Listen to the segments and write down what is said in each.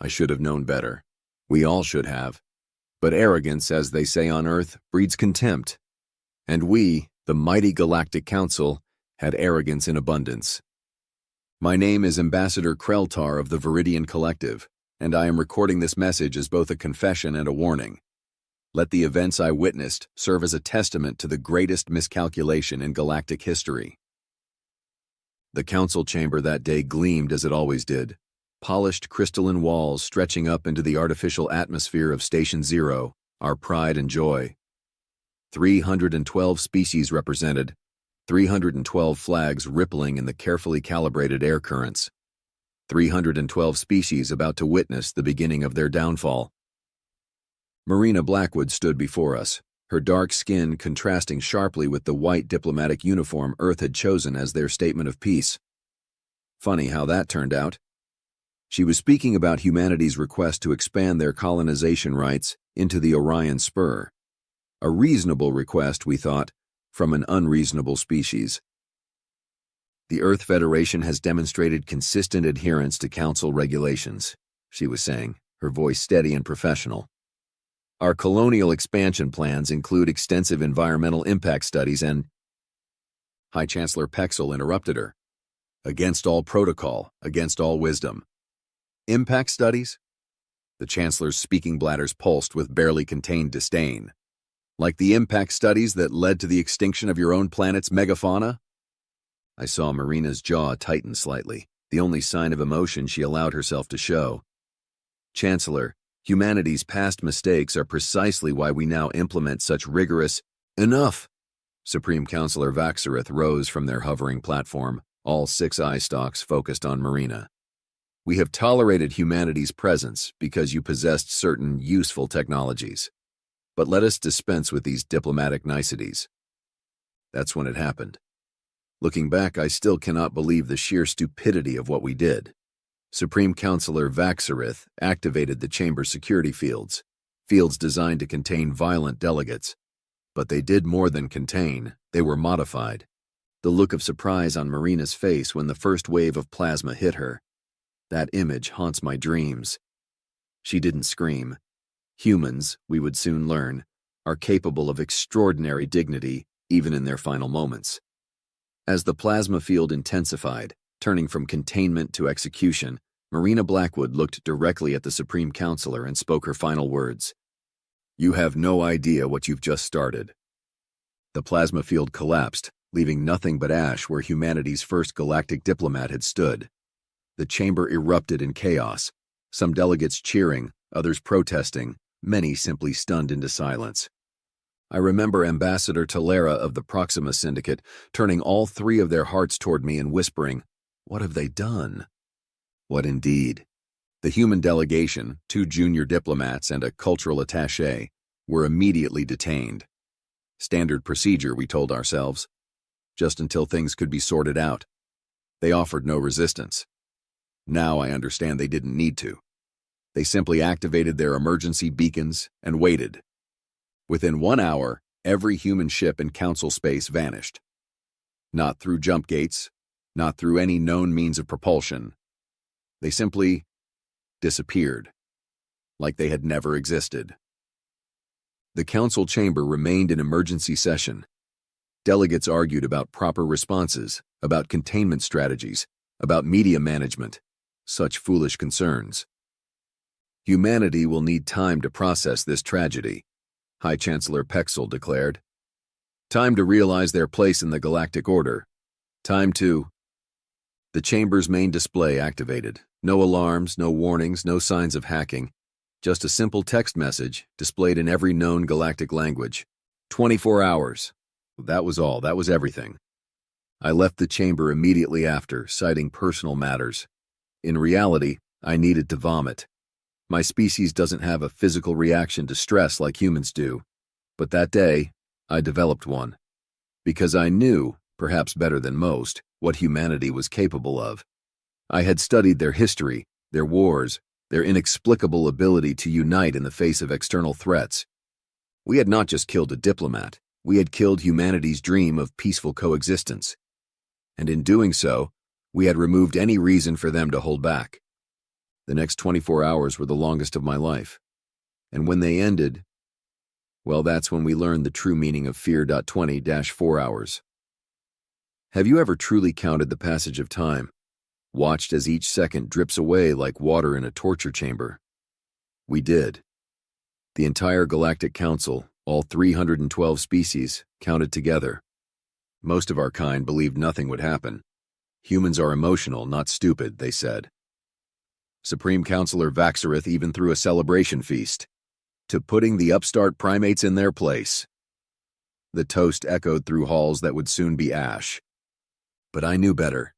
I should have known better. We all should have. But arrogance, as they say on Earth, breeds contempt. And we, the mighty Galactic Council, had arrogance in abundance. My name is Ambassador Kreltar of the Viridian Collective, and I am recording this message as both a confession and a warning. Let the events I witnessed serve as a testament to the greatest miscalculation in galactic history. The council chamber that day gleamed as it always did, polished crystalline walls stretching up into the artificial atmosphere of Station Zero, our pride and joy. 312 species represented, 312 flags rippling in the carefully calibrated air currents. 312 species about to witness the beginning of their downfall. Marina Blackwood stood before us, her dark skin contrasting sharply with the white diplomatic uniform Earth had chosen as their statement of peace. Funny how that turned out. She was speaking about humanity's request to expand their colonization rights into the Orion Spur. A reasonable request, we thought, from an unreasonable species. The Earth Federation has demonstrated consistent adherence to Council regulations, she was saying, her voice steady and professional. Our colonial expansion plans include extensive environmental impact studies and— High Chancellor Pexel interrupted her. Against all protocol, against all wisdom. Impact studies? The Chancellor's speaking bladders pulsed with barely contained disdain. Like the impact studies that led to the extinction of your own planet's megafauna? I saw Marina's jaw tighten slightly, the only sign of emotion she allowed herself to show. Chancellor, humanity's past mistakes are precisely why we now implement such rigorous— Enough! Supreme Counselor Vaxareth rose from their hovering platform, all 6 eye stalks focused on Marina. We have tolerated humanity's presence because you possessed certain useful technologies. But let us dispense with these diplomatic niceties. That's when it happened. Looking back, I still cannot believe the sheer stupidity of what we did. Supreme Counselor Vaxareth activated the chamber's security fields designed to contain violent delegates. But they did more than contain, they were modified. The look of surprise on Marina's face when the first wave of plasma hit her. That image haunts my dreams. She didn't scream. Humans, we would soon learn, are capable of extraordinary dignity even in their final moments. As the plasma field intensified, turning from containment to execution, Marina Blackwood looked directly at the Supreme Counselor and spoke her final words. You have no idea what you've just started. The plasma field collapsed, leaving nothing but ash where humanity's first galactic diplomat had stood. The chamber erupted in chaos, some delegates cheering, others protesting, many simply stunned into silence. I remember Ambassador Tolera of the Proxima Syndicate turning all 3 of their hearts toward me and whispering, "What have they done?" What indeed? The human delegation, 2 junior diplomats and a cultural attaché, were immediately detained. Standard procedure, we told ourselves. Just until things could be sorted out. They offered no resistance. Now I understand they didn't need to. They simply activated their emergency beacons and waited. Within 1 hour, every human ship in Council space vanished. Not through jump gates, not through any known means of propulsion. They simply disappeared, like they had never existed. The Council chamber remained in emergency session. Delegates argued about proper responses, about containment strategies, about media management. Such foolish concerns. Humanity will need time to process this tragedy, High Chancellor Pexel declared. Time to realize their place in the galactic order. Time to— The chamber's main display activated. No alarms, no warnings, no signs of hacking. Just a simple text message displayed in every known galactic language. 24 hours. That was all. That was everything. I left the chamber immediately after, citing personal matters. In reality, I needed to vomit. My species doesn't have a physical reaction to stress like humans do. But that day, I developed one. Because I knew, perhaps better than most, what humanity was capable of. I had studied their history, their wars, their inexplicable ability to unite in the face of external threats. We had not just killed a diplomat, we had killed humanity's dream of peaceful coexistence. And in doing so, we had removed any reason for them to hold back. The next 24 hours were the longest of my life. And when they ended, well, that's when we learned the true meaning of fear. 20-4 hours. Have you ever truly counted the passage of time, watched as each second drips away like water in a torture chamber? We did. The entire Galactic Council, all 312 species, counted together. Most of our kind believed nothing would happen. Humans are emotional, not stupid, they said. Supreme Counselor Vaxareth even threw a celebration feast to putting the upstart primates in their place. The toast echoed through halls that would soon be ash. But I knew better.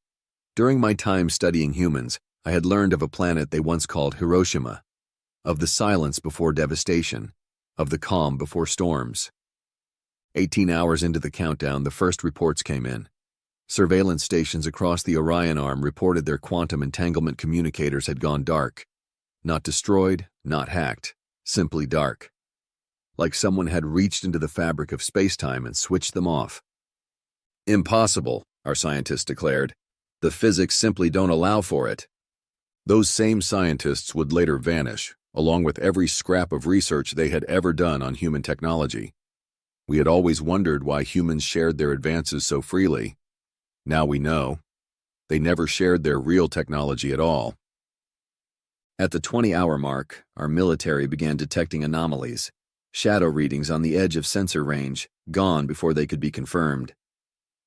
During my time studying humans, I had learned of a planet they once called Hiroshima, of the silence before devastation, of the calm before storms. 18 hours into the countdown, the first reports came in. Surveillance stations across the Orion Arm reported their quantum entanglement communicators had gone dark. Not destroyed, not hacked, simply dark. Like someone had reached into the fabric of space-time and switched them off. Impossible, our scientists declared. The physics simply don't allow for it. Those same scientists would later vanish, along with every scrap of research they had ever done on human technology. We had always wondered why humans shared their advances so freely. Now we know. They never shared their real technology at all. At the 20-hour mark, our military began detecting anomalies, shadow readings on the edge of sensor range, gone before they could be confirmed.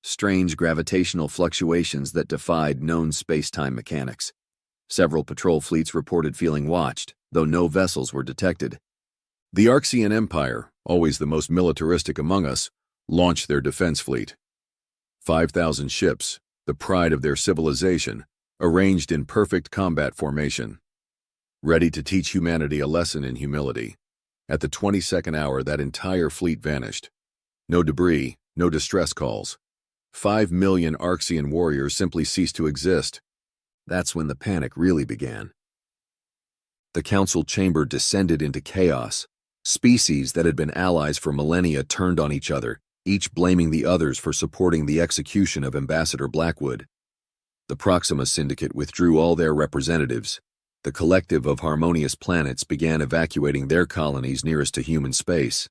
Strange gravitational fluctuations that defied known space-time mechanics. Several patrol fleets reported feeling watched, though no vessels were detected. The Arxian Empire, always the most militaristic among us, launched their defense fleet. 5,000 ships, the pride of their civilization, arranged in perfect combat formation. Ready to teach humanity a lesson in humility. At the 22nd hour, that entire fleet vanished. No debris, no distress calls. 5 million Arxian warriors simply ceased to exist. That's when the panic really began. The council chamber descended into chaos. Species that had been allies for millennia turned on each other, each blaming the others for supporting the execution of Ambassador Blackwood. The Proxima Syndicate withdrew all their representatives. The collective of harmonious planets began evacuating their colonies nearest to human space.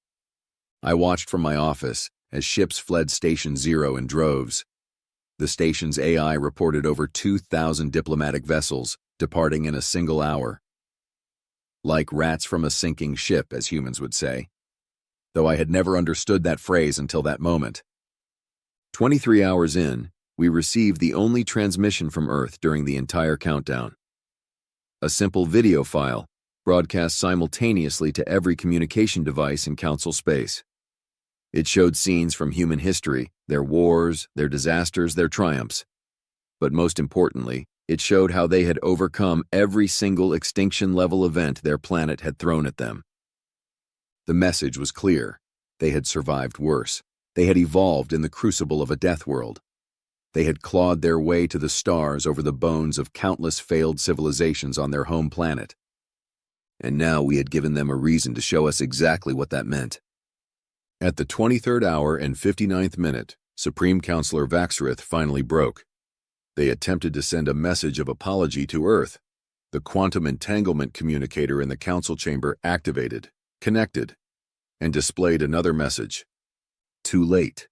I watched from my office as ships fled Station Zero in droves. The station's AI reported over 2,000 diplomatic vessels departing in a single hour. Like rats from a sinking ship, as humans would say. Though I had never understood that phrase until that moment. 23 hours in, we received the only transmission from Earth during the entire countdown. A simple video file, broadcast simultaneously to every communication device in Council space. It showed scenes from human history, their wars, their disasters, their triumphs. But most importantly, it showed how they had overcome every single extinction-level event their planet had thrown at them. The message was clear. They had survived worse. They had evolved in the crucible of a death world. They had clawed their way to the stars over the bones of countless failed civilizations on their home planet. And now we had given them a reason to show us exactly what that meant. At the 23rd hour and 59th minute, Supreme Counselor Vaxareth finally broke. They attempted to send a message of apology to Earth. The quantum entanglement communicator in the council chamber activated, connected, and displayed another message. Too late.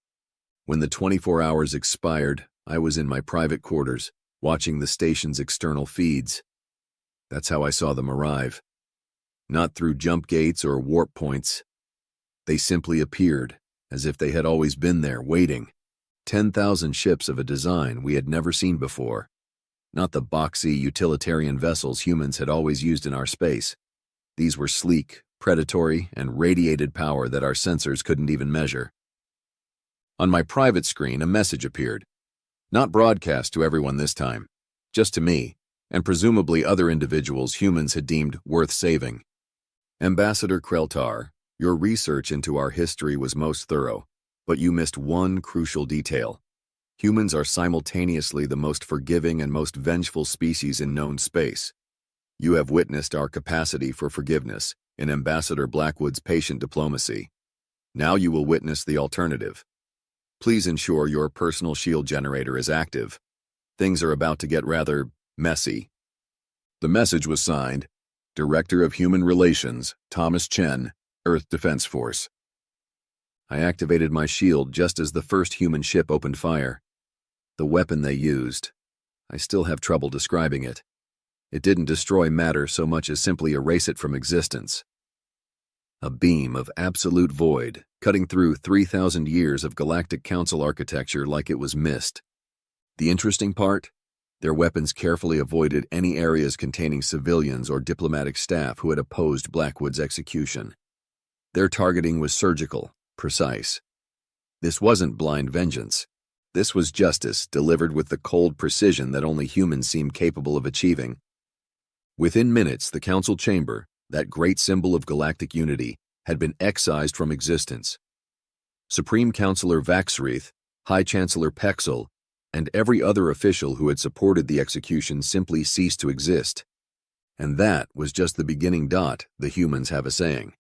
When the 24 hours expired, I was in my private quarters, watching the station's external feeds. That's how I saw them arrive. Not through jump gates or warp points. They simply appeared, as if they had always been there, waiting. 10,000 ships of a design we had never seen before. Not the boxy, utilitarian vessels humans had always used in our space. These were sleek, predatory, and radiated power that our sensors couldn't even measure. On my private screen, a message appeared. Not broadcast to everyone this time, just to me, and presumably other individuals humans had deemed worth saving. Ambassador Kreltar, your research into our history was most thorough, but you missed one crucial detail. Humans are simultaneously the most forgiving and most vengeful species in known space. You have witnessed our capacity for forgiveness in Ambassador Blackwood's patient diplomacy. Now you will witness the alternative. Please ensure your personal shield generator is active. Things are about to get rather messy. The message was signed, Director of Human Relations, Thomas Chen, Earth Defense Force. I activated my shield just as the first human ship opened fire. The weapon they used, I still have trouble describing it. It didn't destroy matter so much as simply erase it from existence. A beam of absolute void, cutting through 3,000 years of Galactic Council architecture like it was mist. The interesting part? Their weapons carefully avoided any areas containing civilians or diplomatic staff who had opposed Blackwood's execution. Their targeting was surgical, precise. This wasn't blind vengeance. This was justice delivered with the cold precision that only humans seem capable of achieving. Within minutes, the council chamber, that great symbol of galactic unity, had been excised from existence. Supreme Councilor Vaxreath, High Chancellor Pexel, and every other official who had supported the execution simply ceased to exist. And that was just the beginning. The humans have a saying: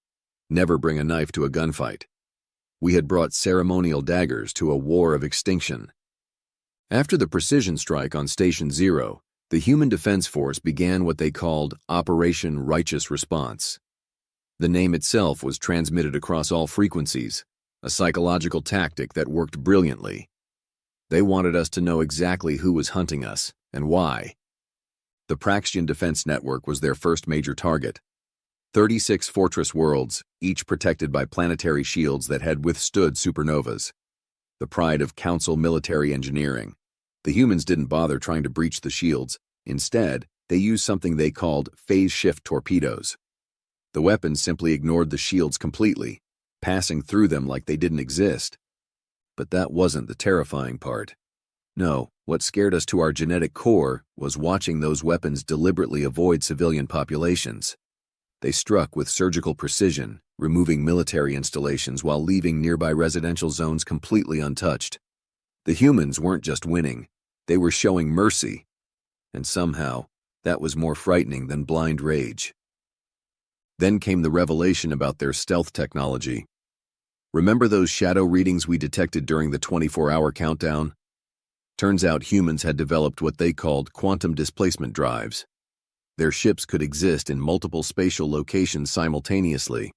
never bring a knife to a gunfight. We had brought ceremonial daggers to a war of extinction. After the precision strike on Station Zero, the Human Defense Force began what they called Operation Righteous Response. The name itself was transmitted across all frequencies, a psychological tactic that worked brilliantly. They wanted us to know exactly who was hunting us and why. The Praxian Defense Network was their first major target. 36 fortress worlds, each protected by planetary shields that had withstood supernovas. The pride of Council military engineering. The humans didn't bother trying to breach the shields. Instead, they used something they called phase shift torpedoes. The weapons simply ignored the shields completely, passing through them like they didn't exist. But that wasn't the terrifying part. No, what scared us to our genetic core was watching those weapons deliberately avoid civilian populations. They struck with surgical precision, removing military installations while leaving nearby residential zones completely untouched. The humans weren't just winning, they were showing mercy. And somehow, that was more frightening than blind rage. Then came the revelation about their stealth technology. Remember those shadow readings we detected during the 24-hour countdown? Turns out humans had developed what they called quantum displacement drives. Their ships could exist in multiple spatial locations simultaneously.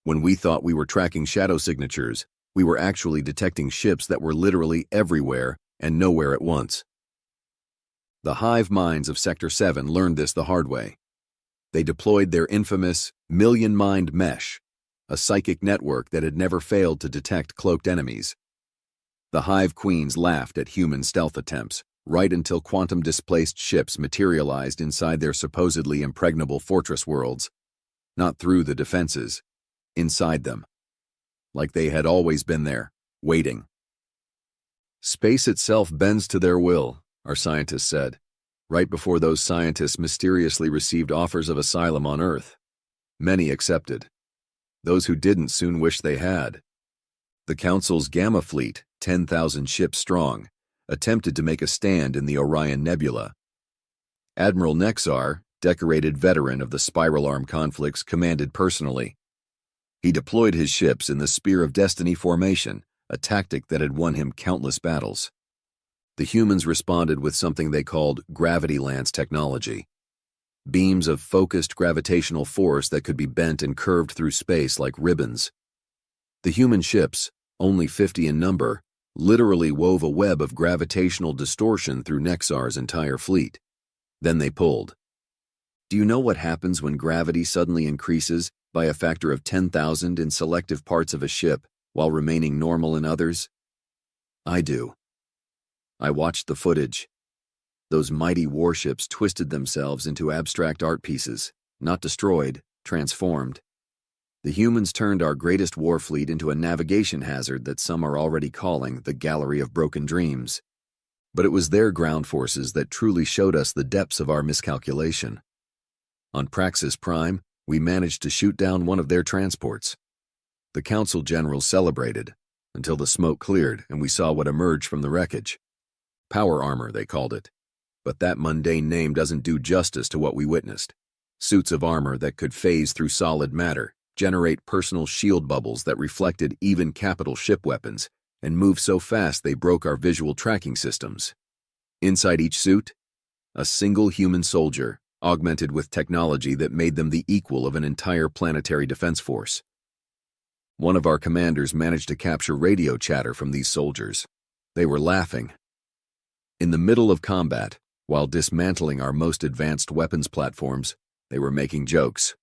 When we thought we were tracking shadow signatures, we were actually detecting ships that were literally everywhere and nowhere at once. The hive minds of Sector 7 learned this the hard way. They deployed their infamous million-mind mesh, a psychic network that had never failed to detect cloaked enemies. The Hive Queens laughed at human stealth attempts, right until quantum-displaced ships materialized inside their supposedly impregnable fortress worlds. Not through the defenses, inside them. Like they had always been there, waiting. Space itself bends to their will, our scientists said, right before those scientists mysteriously received offers of asylum on Earth. Many accepted. Those who didn't soon wished they had. The Council's Gamma Fleet, 10,000 ships strong, attempted to make a stand in the Orion Nebula. Admiral Nexar, decorated veteran of the Spiral Arm conflicts, commanded personally. He deployed his ships in the Spear of Destiny formation, a tactic that had won him countless battles. The humans responded with something they called gravity lance technology. Beams of focused gravitational force that could be bent and curved through space like ribbons. The human ships, only 50 in number, literally wove a web of gravitational distortion through Nexar's entire fleet. Then they pulled. Do you know what happens when gravity suddenly increases by a factor of 10,000 in selective parts of a ship while remaining normal in others? I do. I watched the footage. Those mighty warships twisted themselves into abstract art pieces, not destroyed, transformed. The humans turned our greatest war fleet into a navigation hazard that some are already calling the Gallery of Broken Dreams. But it was their ground forces that truly showed us the depths of our miscalculation. On Praxis Prime, we managed to shoot down one of their transports. The Council generals celebrated, until the smoke cleared and we saw what emerged from the wreckage. Power armor, they called it. But that mundane name doesn't do justice to what we witnessed. Suits of armor that could phase through solid matter, generate personal shield bubbles that reflected even capital ship weapons, and move so fast they broke our visual tracking systems. Inside each suit, a single human soldier, augmented with technology that made them the equal of an entire planetary defense force. One of our commanders managed to capture radio chatter from these soldiers. They were laughing. In the middle of combat, while dismantling our most advanced weapons platforms, they were making jokes.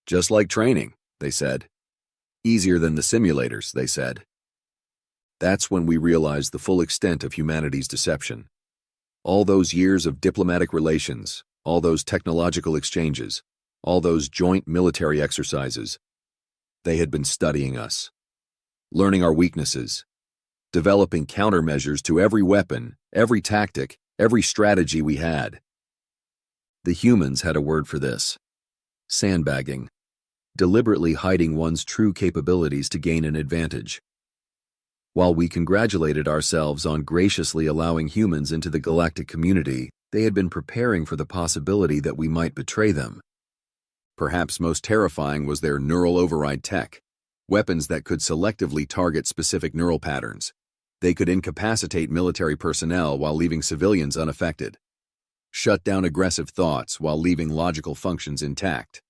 Just like training, they said. Easier than the simulators, they said. That's when we realized the full extent of humanity's deception. All those years of diplomatic relations, all those technological exchanges, all those joint military exercises, they had been studying us, learning our weaknesses, developing countermeasures to every weapon, every tactic, every strategy we had. The humans had a word for this: sandbagging, deliberately hiding one's true capabilities to gain an advantage. While we congratulated ourselves on graciously allowing humans into the galactic community, they had been preparing for the possibility that we might betray them. Perhaps most terrifying was their neural override tech, weapons that could selectively target specific neural patterns. They could incapacitate military personnel while leaving civilians unaffected, shut down aggressive thoughts while leaving logical functions intact.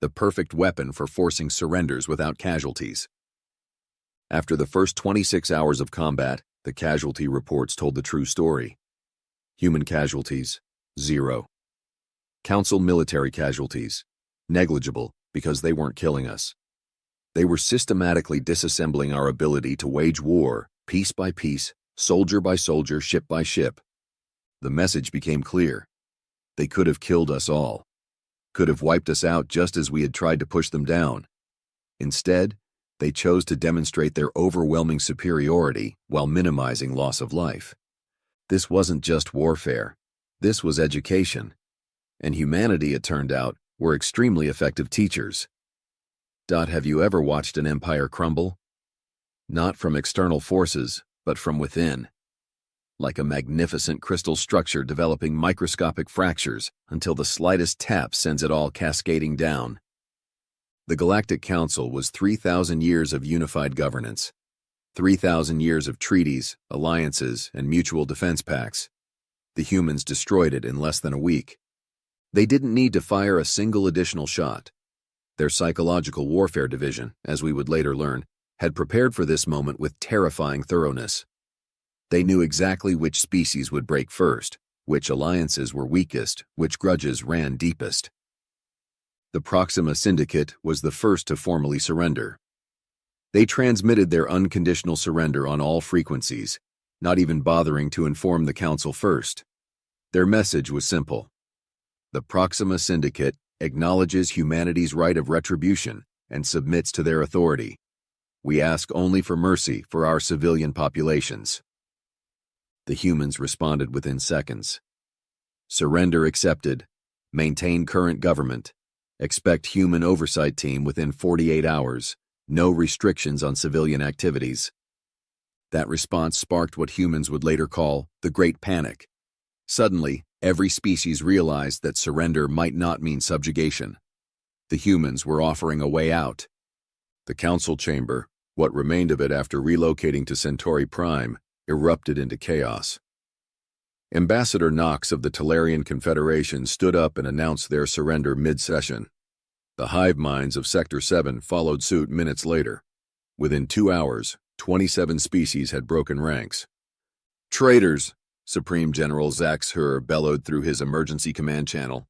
The perfect weapon for forcing surrenders without casualties. After the first 26 hours of combat, the casualty reports told the true story. Human casualties, 0. Council military casualties, negligible because they weren't killing us. They were systematically disassembling our ability to wage war, piece by piece, soldier by soldier, ship by ship. The message became clear. They could have killed us all. Could have wiped us out just as we had tried to push them down. Instead, they chose to demonstrate their overwhelming superiority while minimizing loss of life. This wasn't just warfare. This was education. And humanity, it turned out, were extremely effective teachers. Have you ever watched an empire crumble? Not from external forces, but from within. Like a magnificent crystal structure developing microscopic fractures until the slightest tap sends it all cascading down. The Galactic Council was 3,000 years of unified governance, 3,000 years of treaties, alliances, and mutual defense pacts. The humans destroyed it in less than a week. They didn't need to fire a single additional shot. Their psychological warfare division, as we would later learn, had prepared for this moment with terrifying thoroughness. They knew exactly which species would break first, which alliances were weakest, which grudges ran deepest. The Proxima Syndicate was the first to formally surrender. They transmitted their unconditional surrender on all frequencies, not even bothering to inform the Council first. Their message was simple. The Proxima Syndicate acknowledges humanity's right of retribution and submits to their authority. We ask only for mercy for our civilian populations. The humans responded within seconds. Surrender accepted. Maintain current government. Expect human oversight team within 48 hours. No restrictions on civilian activities. That response sparked what humans would later call the Great Panic. Suddenly, every species realized that surrender might not mean subjugation. The humans were offering a way out. The council chamber, what remained of it after relocating to Centauri Prime, erupted into chaos. Ambassador Knox of the Tellarian Confederation stood up and announced their surrender mid-session. The hive minds of Sector 7 followed suit minutes later. Within 2 hours, 27 species had broken ranks. Traitors! Supreme General Zax Hur bellowed through his emergency command channel.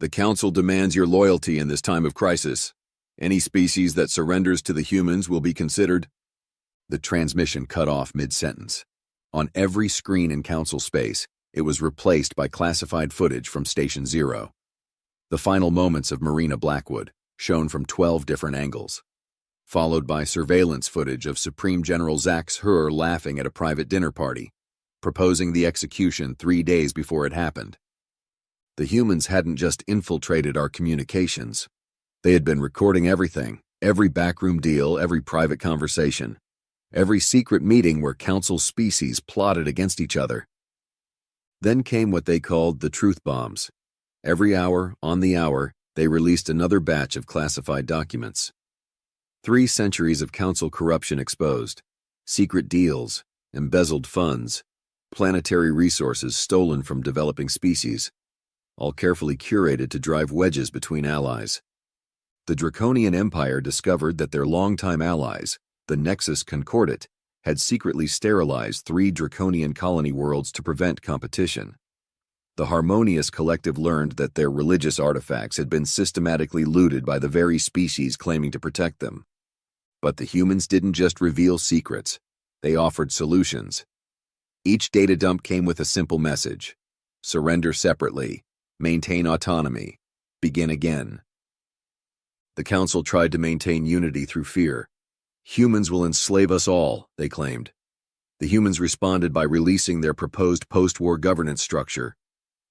The Council demands your loyalty in this time of crisis. Any species that surrenders to the humans will be considered. The transmission cut off mid-sentence. On every screen in Council space, it was replaced by classified footage from Station 0. The final moments of Marina Blackwood, shown from 12 different angles, followed by surveillance footage of Supreme General Zax Hur laughing at a private dinner party, proposing the execution 3 days before it happened. The humans hadn't just infiltrated our communications. They had been recording everything, every backroom deal, every private conversation, every secret meeting where Council species plotted against each other. Then came what they called the truth bombs. Every hour, on the hour, they released another batch of classified documents. 3 centuries of Council corruption exposed, secret deals, embezzled funds, planetary resources stolen from developing species. all carefully curated to drive wedges between allies. The Draconian Empire discovered that their longtime allies, the Nexus Concordat, had secretly sterilized 3 Draconian colony worlds to prevent competition. The Harmonious Collective learned that their religious artifacts had been systematically looted by the very species claiming to protect them. But the humans didn't just reveal secrets, they offered solutions. Each data dump came with a simple message: surrender separately, maintain autonomy, begin again. The Council tried to maintain unity through fear. Humans will enslave us all, they claimed. The humans responded by releasing their proposed post-war governance structure: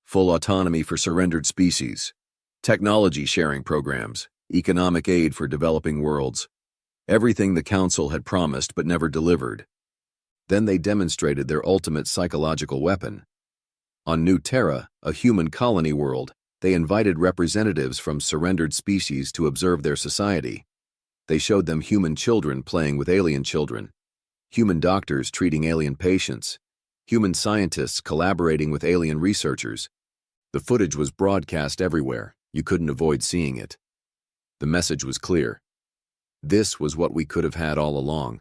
full autonomy for surrendered species, technology sharing programs, economic aid for developing worlds. Everything the Council had promised but never delivered. Then they demonstrated their ultimate psychological weapon. On New Terra, a human colony world, they invited representatives from surrendered species to observe their society. They showed them human children playing with alien children, human doctors treating alien patients, human scientists collaborating with alien researchers. The footage was broadcast everywhere. You couldn't avoid seeing it. The message was clear. This was what we could have had all along.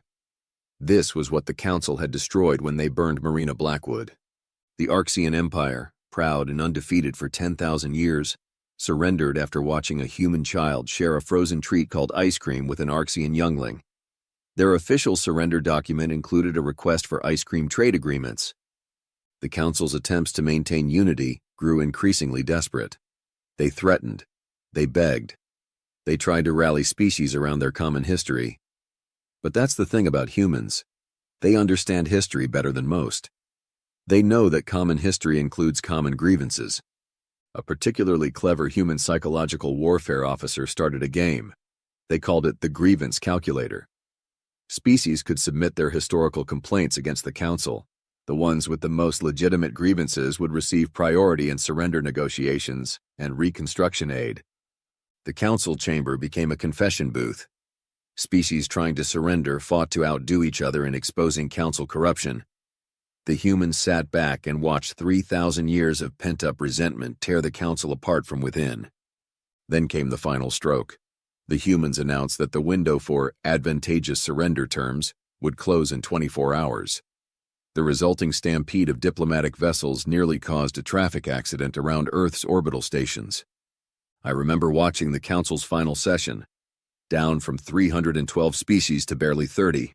This was what the Council had destroyed when they burned Marina Blackwood. The Arxian Empire, proud and undefeated for 10,000 years, surrendered after watching a human child share a frozen treat called ice cream with an Arxian youngling. Their official surrender document included a request for ice cream trade agreements. The Council's attempts to maintain unity grew increasingly desperate. They threatened. They begged. They tried to rally species around their common history. But that's the thing about humans. They understand history better than most. They know that common history includes common grievances. A particularly clever human psychological warfare officer started a game. They called it the Grievance Calculator. Species could submit their historical complaints against the Council. The ones with the most legitimate grievances would receive priority in surrender negotiations and reconstruction aid. The Council chamber became a confession booth. Species trying to surrender fought to outdo each other in exposing Council corruption. The humans sat back and watched 3,000 years of pent-up resentment tear the Council apart from within. Then came the final stroke. The humans announced that the window for advantageous surrender terms would close in 24 hours. The resulting stampede of diplomatic vessels nearly caused a traffic accident around Earth's orbital stations. I remember watching the Council's final session, down from 312 species to barely 30.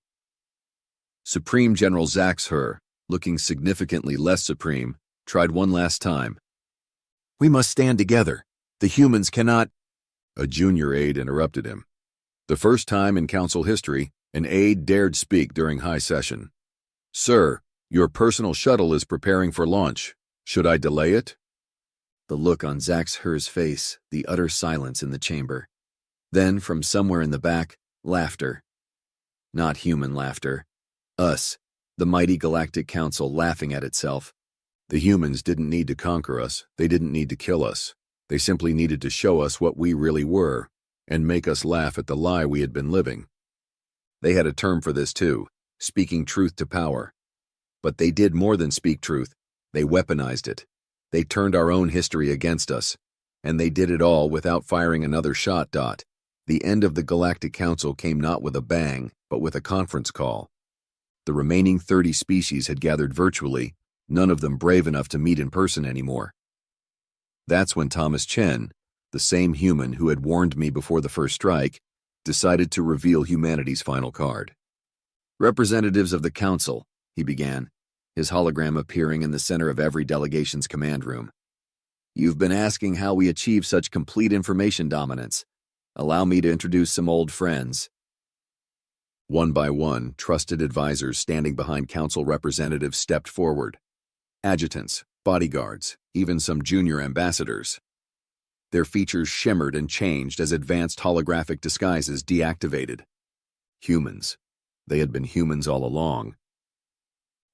Supreme General Zaxher, looking significantly less supreme, tried one last time. "We must stand together. The humans cannot—" A junior aide interrupted him. The first time in Council history, an aide dared speak during high session. "Sir, your personal shuttle is preparing for launch. Should I delay it?" The look on Zaxher's face, the utter silence in the chamber. Then, from somewhere in the back, laughter. Not human laughter. Us, the mighty Galactic Council, laughing at itself. The humans didn't need to conquer us. They didn't need to kill us. They simply needed to show us what we really were and make us laugh at the lie we had been living. They had a term for this too, speaking truth to power. But they did more than speak truth. They weaponized it. They turned our own history against us. And they did it all without firing another shot. The end of the Galactic Council came not with a bang, but with a conference call. The remaining 30 species had gathered virtually, none of them brave enough to meet in person anymore. That's when Thomas Chen, the same human who had warned me before the first strike, decided to reveal humanity's final card. "Representatives of the Council," he began, his hologram appearing in the center of every delegation's command room. "You've been asking how we achieve such complete information dominance. Allow me to introduce some old friends." One by one, trusted advisors standing behind Council representatives stepped forward. Adjutants, bodyguards, even some junior ambassadors. Their features shimmered and changed as advanced holographic disguises deactivated. Humans. They had been humans all along.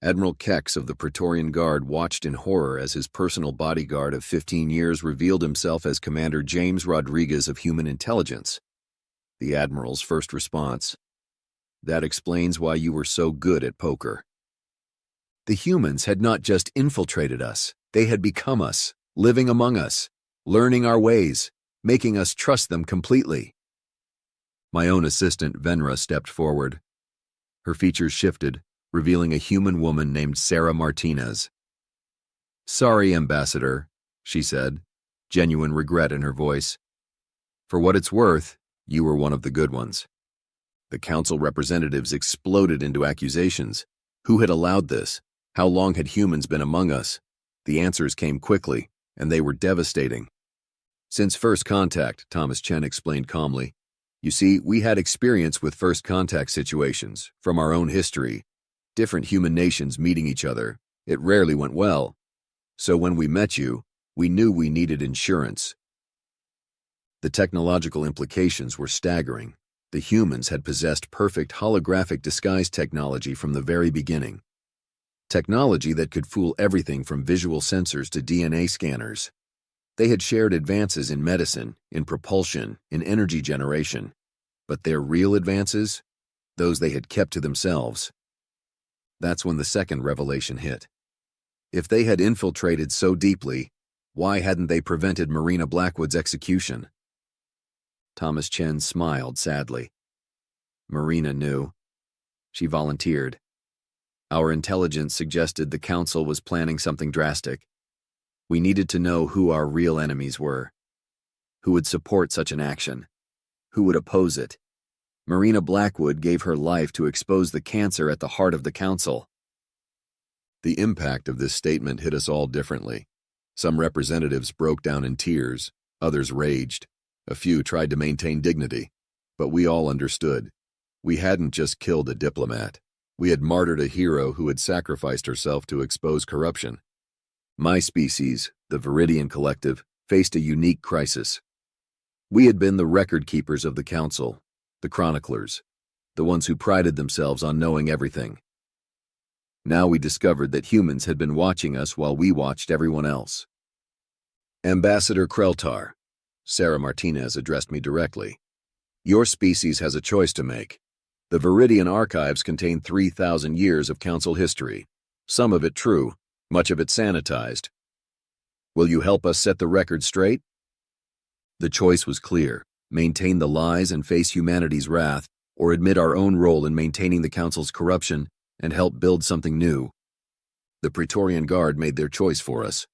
Admiral Kex of the Praetorian Guard watched in horror as his personal bodyguard of 15 years revealed himself as Commander James Rodriguez of Human Intelligence. The Admiral's first response: "That explains why you were so good at poker." The humans had not just infiltrated us, they had become us, living among us, learning our ways, making us trust them completely. My own assistant, Venra, stepped forward. Her features shifted, revealing a human woman named Sarah Martinez. "Sorry, Ambassador," she said, genuine regret in her voice. "For what it's worth, you were one of the good ones." The council representatives exploded into accusations. Who had allowed this? How long had humans been among us? The answers came quickly, and they were devastating. "Since first contact," Thomas Chen explained calmly. "You see, we had experience with first contact situations, from our own history. Different human nations meeting each other. It rarely went well. So when we met you, we knew we needed insurance." The technological implications were staggering. The humans had possessed perfect holographic disguise technology from the very beginning. Technology that could fool everything from visual sensors to DNA scanners. They had shared advances in medicine, in propulsion, in energy generation. But their real advances? Those they had kept to themselves. That's when the second revelation hit. If they had infiltrated so deeply, why hadn't they prevented Marina Blackwood's execution? Thomas Chen smiled sadly. Marina knew. She volunteered. Our intelligence suggested the council was planning something drastic. We needed to know who our real enemies were. Who would support such an action? Who would oppose it? Marina Blackwood gave her life to expose the cancer at the heart of the council. The impact of this statement hit us all differently. Some representatives broke down in tears, others raged. A few tried to maintain dignity, but we all understood. We hadn't just killed a diplomat. We had martyred a hero who had sacrificed herself to expose corruption. My species, the Viridian Collective, faced a unique crisis. We had been the record keepers of the council, the chroniclers, the ones who prided themselves on knowing everything. Now we discovered that humans had been watching us while we watched everyone else. "Ambassador Kreltar," Sarah Martinez addressed me directly, "your species has a choice to make. The Viridian archives contain 3,000 years of council history, some of it true, much of it sanitized. Will you help us set the record straight?" The choice was clear: maintain the lies and face humanity's wrath, or admit our own role in maintaining the council's corruption and help build something new. The Praetorian Guard made their choice for us.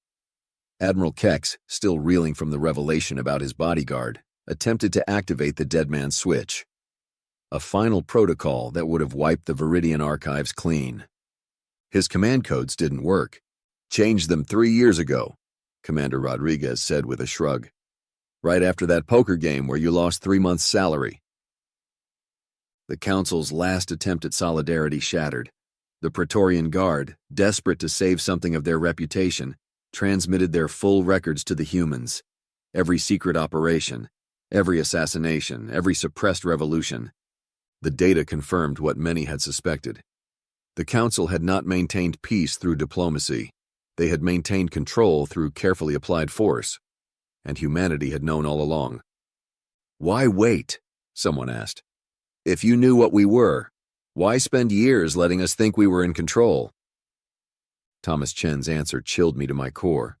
Admiral Kex, still reeling from the revelation about his bodyguard, attempted to activate the dead man's switch. A final protocol that would have wiped the Viridian archives clean. His command codes didn't work. "Changed them 3 years ago," Commander Rodriguez said with a shrug. "Right after that poker game where you lost 3 months' salary." The council's last attempt at solidarity shattered. The Praetorian Guard, desperate to save something of their reputation, transmitted their full records to the humans. Every secret operation, every assassination, every suppressed revolution. The data confirmed what many had suspected. The council had not maintained peace through diplomacy. They had maintained control through carefully applied force. And humanity had known all along. "Why wait?" someone asked. "If you knew what we were, why spend years letting us think we were in control?" Thomas Chen's answer chilled me to my core.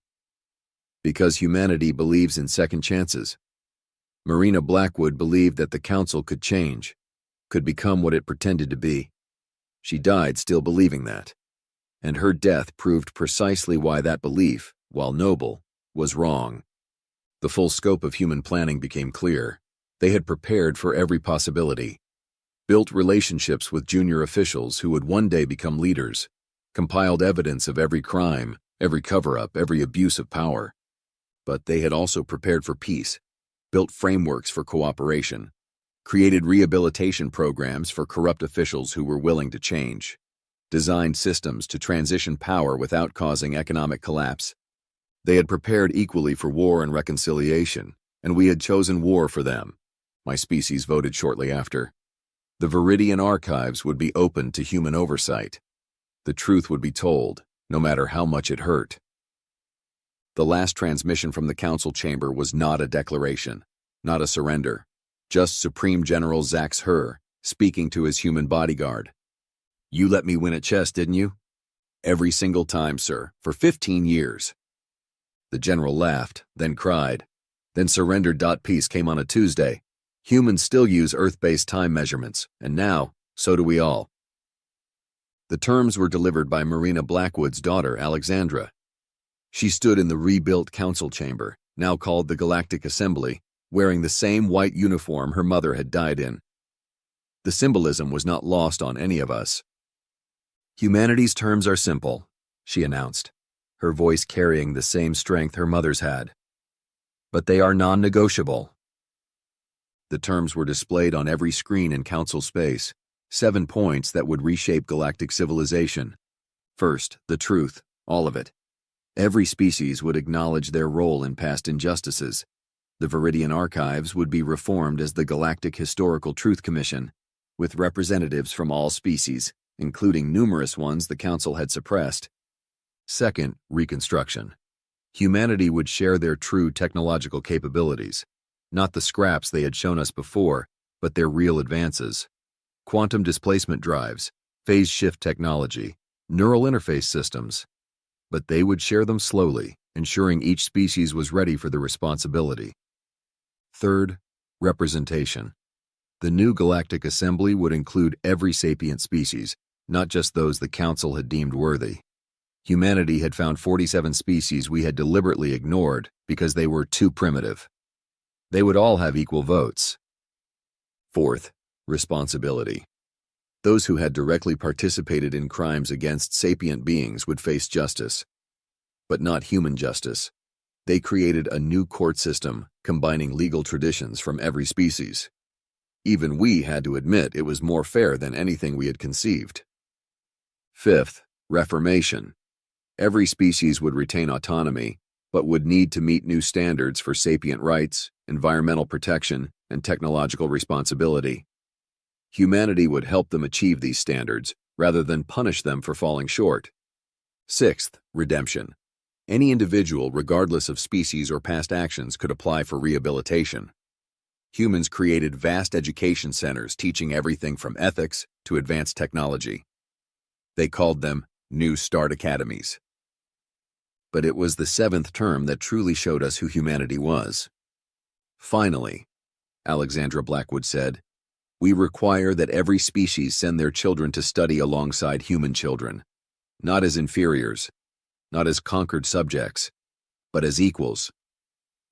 Because humanity believes in second chances. Marina Blackwood believed that the council could change, could become what it pretended to be. She died still believing that. And her death proved precisely why that belief, while noble, was wrong. The full scope of human planning became clear. They had prepared for every possibility. Built relationships with junior officials who would one day become leaders, compiled evidence of every crime, every cover-up, every abuse of power. But they had also prepared for peace, built frameworks for cooperation, created rehabilitation programs for corrupt officials who were willing to change, designed systems to transition power without causing economic collapse. They had prepared equally for war and reconciliation, and we had chosen war for them. My species voted shortly after. The Viridian archives would be open to human oversight. The truth would be told, no matter how much it hurt. The last transmission from the council chamber was not a declaration, not a surrender, just Supreme General Zax Hur speaking to his human bodyguard. "You let me win at chess, didn't you?" "Every single time, sir, for 15 years. The general laughed, then cried. Then surrendered. Peace came on a Tuesday. Humans still use Earth-based time measurements, and now, so do we all. The terms were delivered by Marina Blackwood's daughter, Alexandra. She stood in the rebuilt council chamber, now called the Galactic Assembly, wearing the same white uniform her mother had died in. The symbolism was not lost on any of us. Humanity's terms are simple, she announced, her voice carrying the same strength her mother's had. But they are non-negotiable. The terms were displayed on every screen in council space, 7 points that would reshape galactic civilization. First, the truth, all of it. Every species would acknowledge their role in past injustices. The Viridian Archives would be reformed as the Galactic Historical Truth Commission, with representatives from all species, including numerous ones the Council had suppressed. Second, reconstruction. Humanity would share their true technological capabilities, not the scraps they had shown us before, but their real advances. Quantum displacement drives, phase shift technology, neural interface systems. But they would share them slowly, ensuring each species was ready for the responsibility. Third, representation. The new Galactic Assembly would include every sapient species, not just those the Council had deemed worthy. Humanity had found 47 species we had deliberately ignored because they were too primitive. They would all have equal votes. Fourth, responsibility. Those who had directly participated in crimes against sapient beings would face justice. But not human justice. They created a new court system, combining legal traditions from every species. Even we had to admit it was more fair than anything we had conceived. Fifth, reformation. Every species would retain autonomy, but would need to meet new standards for sapient rights, environmental protection, and technological responsibility. Humanity would help them achieve these standards, rather than punish them for falling short. Sixth, redemption. Any individual, regardless of species or past actions, could apply for rehabilitation. Humans created vast education centers teaching everything from ethics to advanced technology. They called them New Start Academies. But it was the 7th term that truly showed us who humanity was. Finally, Alexandra Blackwood said, we require that every species send their children to study alongside human children, not as inferiors, not as conquered subjects, but as equals,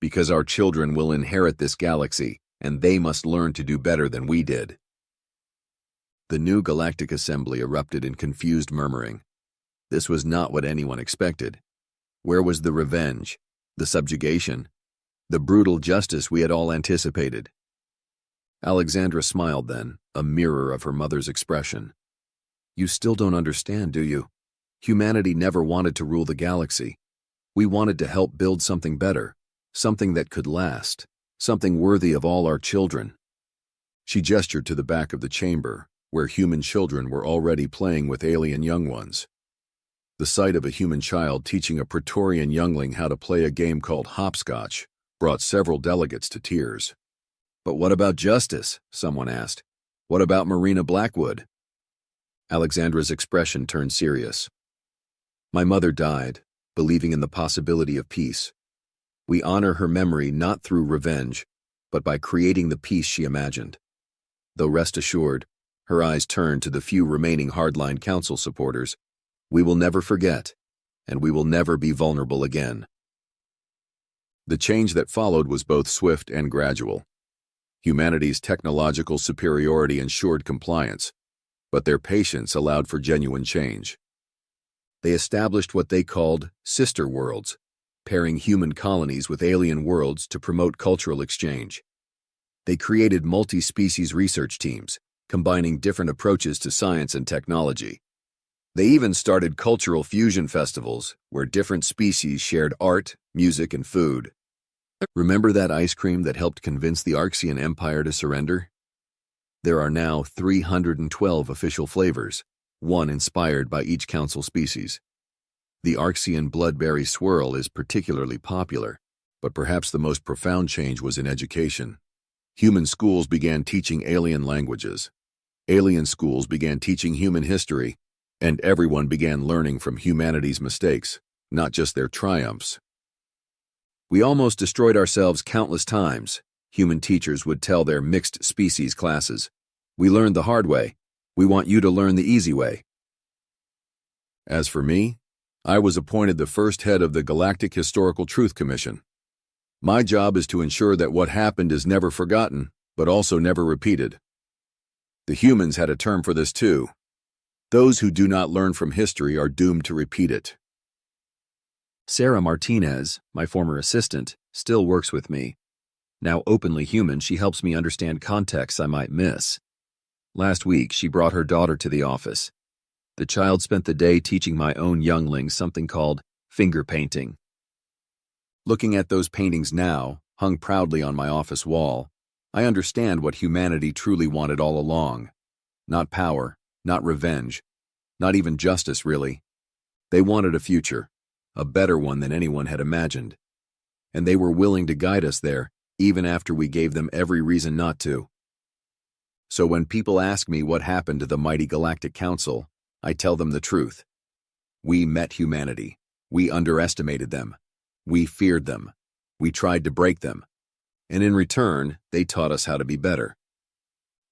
because our children will inherit this galaxy, and they must learn to do better than we did. The new Galactic Assembly erupted in confused murmuring. This was not what anyone expected. Where was the revenge, the subjugation, the brutal justice we had all anticipated? Alexandra smiled then, a mirror of her mother's expression. You still don't understand, do you? Humanity never wanted to rule the galaxy. We wanted to help build something better, something that could last, something worthy of all our children. She gestured to the back of the chamber, where human children were already playing with alien young ones. The sight of a human child teaching a Praetorian youngling how to play a game called hopscotch brought several delegates to tears. But what about justice? Someone asked. What about Marina Blackwood? Alexandra's expression turned serious. My mother died, believing in the possibility of peace. We honor her memory not through revenge, but by creating the peace she imagined. Though rest assured, her eyes turned to the few remaining hardline council supporters. We will never forget, and we will never be vulnerable again. The change that followed was both swift and gradual. Humanity's technological superiority ensured compliance, but their patience allowed for genuine change. They established what they called sister worlds, pairing human colonies with alien worlds to promote cultural exchange. They created multi-species research teams, combining different approaches to science and technology. They even started cultural fusion festivals, where different species shared art, music, and food. Remember that ice cream that helped convince the Arxian Empire to surrender? There are now 312 official flavors, one inspired by each council species. The Arxian Bloodberry Swirl is particularly popular, but perhaps the most profound change was in education. Human schools began teaching alien languages. Alien schools began teaching human history, and everyone began learning from humanity's mistakes, not just their triumphs. We almost destroyed ourselves countless times. Human teachers would tell their mixed species classes. We learned the hard way. We want you to learn the easy way. As for me, I was appointed the first head of the Galactic Historical Truth Commission. My job is to ensure that what happened is never forgotten, but also never repeated. The humans had a term for this too. Those who do not learn from history are doomed to repeat it. Sarah Martinez, my former assistant, still works with me. Now openly human, she helps me understand contexts I might miss. Last week, she brought her daughter to the office. The child spent the day teaching my own younglings something called finger painting. Looking at those paintings now, hung proudly on my office wall, I understand what humanity truly wanted all along. Not power, not revenge, not even justice, really. They wanted a future, a better one than anyone had imagined. And they were willing to guide us there, even after we gave them every reason not to. So when people ask me what happened to the mighty Galactic Council, I tell them the truth. We met humanity. We underestimated them. We feared them. We tried to break them. And in return, they taught us how to be better.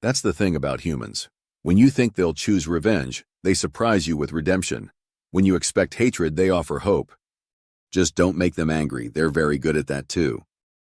That's the thing about humans. When you think they'll choose revenge, they surprise you with redemption. When you expect hatred, they offer hope. Just don't make them angry. They're very good at that too.